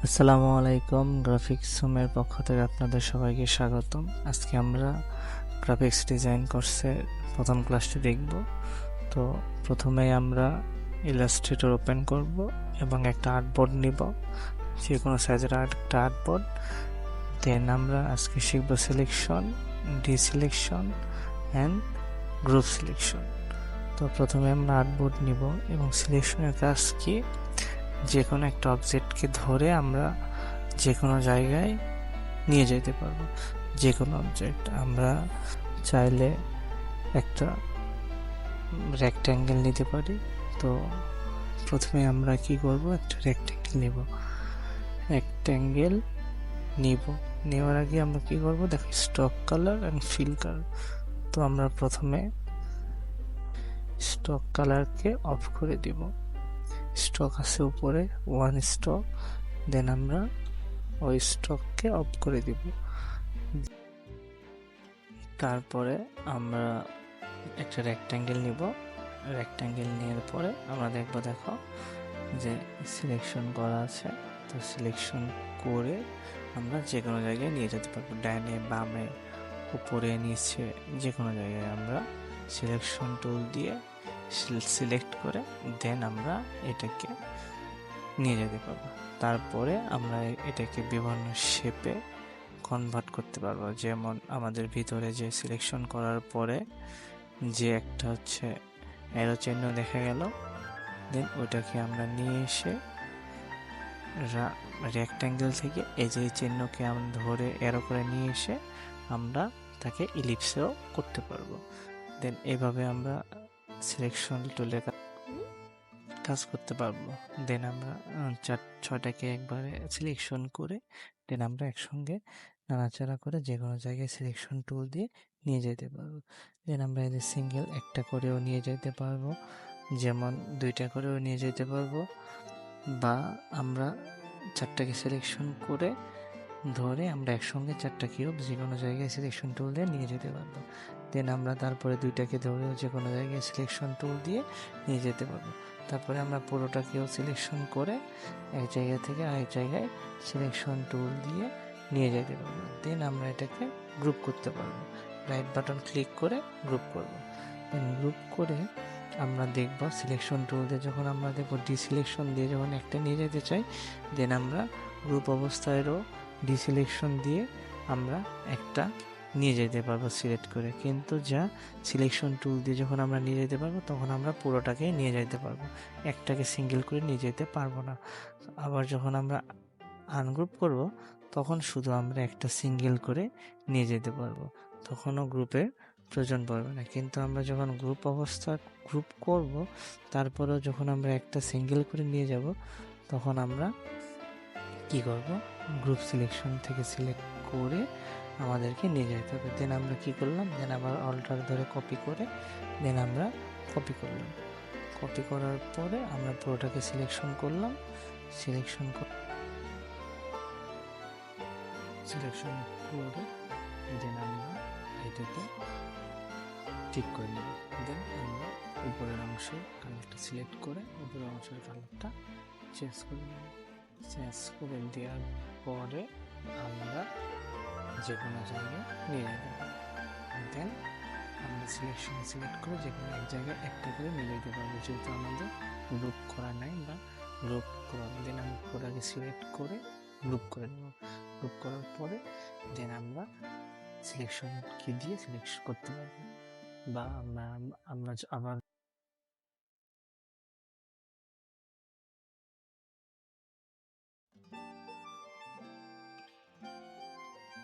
আসসালামু আলাইকুম। গ্রাফিক্স হোমের পক্ষ থেকে আপনাদের সবাইকে স্বাগতম। আজকে আমরা গ্রাফিক্স ডিজাইন কোর্সের প্রথম ক্লাসটি দেখব। তো প্রথমেই আমরা ইলাস্ট্রেটর ওপেন করব এবং একটা আর্টবোর্ড নিব, যে কোনো সাইজের একটা আর্টবোর্ড। দেন আমরা আজকে শিখব সিলেকশন, ডিসিলেকশন অ্যান্ড গ্রুপ সিলেকশন। তো প্রথমে আমরা আর্টবোর্ড নিব এবং সিলেকশনের কাজ কি, যে কোনো একটা অবজেক্টকে ধরে আমরা যে কোনো জায়গায় নিয়ে যেতে পারবো। যে কোনো অবজেক্ট আমরা চাইলে একটা রেক্ট্যাঙ্গেল নিতে পারি। তো প্রথমে আমরা কি করব, একটা রেক্ট্যাঙ্গেল নিব। নেওয়ার আগে আমরা কি করব, দেখো stock colour and fill colour. তো আমরা প্রথমে স্টক কালারকে অফ করে দিব। স্টক আছে উপরে 1 স্টক, দেন আমরা ওই স্টককে অফ করে দিব। তারপরে আমরা একটা রেক্ট্যাঙ্গেল নিব। রেক্ট্যাঙ্গেল নেওয়ার পরে আমরা দেখো যে সিলেকশন করা আছে। তো সিলেকশন করে আমরা যে কোনো জায়গায় নিয়ে যেতে পারবো, ডাইনে বামে উপরে নিচে যে কোনো জায়গায় আমরা সিলেকশন টুল দিয়ে সিলেক্ট করে দেন আমরা এটাকে নিয়ে যেতে পারবো। তারপরে আমরা এটাকে বিভিন্ন শেপে কনভার্ট করতে পারবো। যেমন আমাদের ভিতরে যে সিলেকশন করার পরে যে একটা হচ্ছে অ্যারো চিহ্ন দেখা গেল, দেন ওইটাকে আমরা নিয়ে এসে রেক্ট্যাঙ্গেল থেকে এই যে চিহ্নকে আমরা ধরে অ্যারো করে নিয়ে এসে আমরা তাকে ইলিপসেও করতে পারবো। দেন এইভাবে আমরা সিলেকশন টুলে কাজ করতে পারবো। দেন আমরা 4-6টাকে একবারে সিলেকশন করে দেন আমরা একসঙ্গে নাড়াচাড়া করে যে কোনো জায়গায় সিলেকশন টুল দিয়ে নিয়ে যেতে পারবো। দেন আমরা এদের সিঙ্গেল একটা করেও নিয়ে যেতে পারবো, যেমন 2টা করেও নিয়ে যেতে পারবো, বা আমরা 4টাকে সিলেকশন করে ধরে আমরা একসঙ্গে 4টা কিউব যে কোনো জায়গায় সিলেকশন টুল দিয়ে নিয়ে যেতে পারবো। দেন আমরা তারপরে 2টাকে ধরেও যে কোনো জায়গায় সিলেকশন টুল দিয়ে নিয়ে যেতে পারবো। তারপরে আমরা পুরোটাকেও সিলেকশন করে এক জায়গা থেকে আরেক জায়গায় সিলেকশন টুল দিয়ে নিয়ে যেতে পারবো। দেন আমরা এটাকে গ্রুপ করতে পারবো। রাইট বাটন ক্লিক করে গ্রুপ করব। দেন গ্রুপ করে আমরা দেখব সিলেকশন টুল দিয়ে যখন আমরা দেখব ডিসিলেকশন দিয়ে যখন একটা নিয়ে যেতে চাই, দেন আমরা গ্রুপ অবস্থায়ও ডিসিলেকশন দিয়ে আমরা একটা নিয়ে যেতে পারবো সিলেক্ট করে। কিন্তু যা সিলেকশন টুল দিয়ে যখন আমরা নিয়ে যেতে পারবো তখন আমরা পুরোটাকে নিয়ে যেতে পারবো, একটাকে সিঙ্গেল করে নিয়ে যেতে পারবো না। আবার যখন আমরা আনগ্রুপ করব তখন শুধু আমরা একটা সিঙ্গেল করে নিয়ে যেতে পারবো, তখনও গ্রুপের প্রয়োজন পড়বে না। কিন্তু আমরা যখন গ্রুপ করব তারপরেও যখন আমরা একটা সিঙ্গেল করে নিয়ে যাব তখন আমরা কি করব, গ্রুপ সিলেকশন থেকে সিলেক্ট করে আমাদেরকে নিয়ে যেতে হবে। দেন আমরা কি করলাম, দেন আবার অল্টার ধরে কপি করে দেন আমরা কপি করলাম। কপি করার পরে আমরা পুরোটাকে সিলেকশন করলাম। সিলেকশন করে দেন আমরা এটাকে ঠিক করে নেব। দেন আমরা উপরের অংশের কালারটা সিলেক্ট করে উপরের অংশের কালারটা চেঞ্জ করে নেব। চেঞ্জ করে দেওয়ার পরে আমরা যে কোনো জায়গায় নিয়ে যেতে পারবো। দেন আমরা সিলেক্ট করে যে কোনো এক জায়গায় একটা করে নিয়ে যেতে পারবো, যেহেতু আমাদের গ্রুপ করা নাই বা গ্রুপ করা। দেন আমরা পুরোটাকে সিলেক্ট করে গ্রুপ করে নেব। গ্রুপ করার পরে দেন আমরা সিলেকশন কি দিয়ে সিলেক্ট করতে পারবো, বা আমরা আবার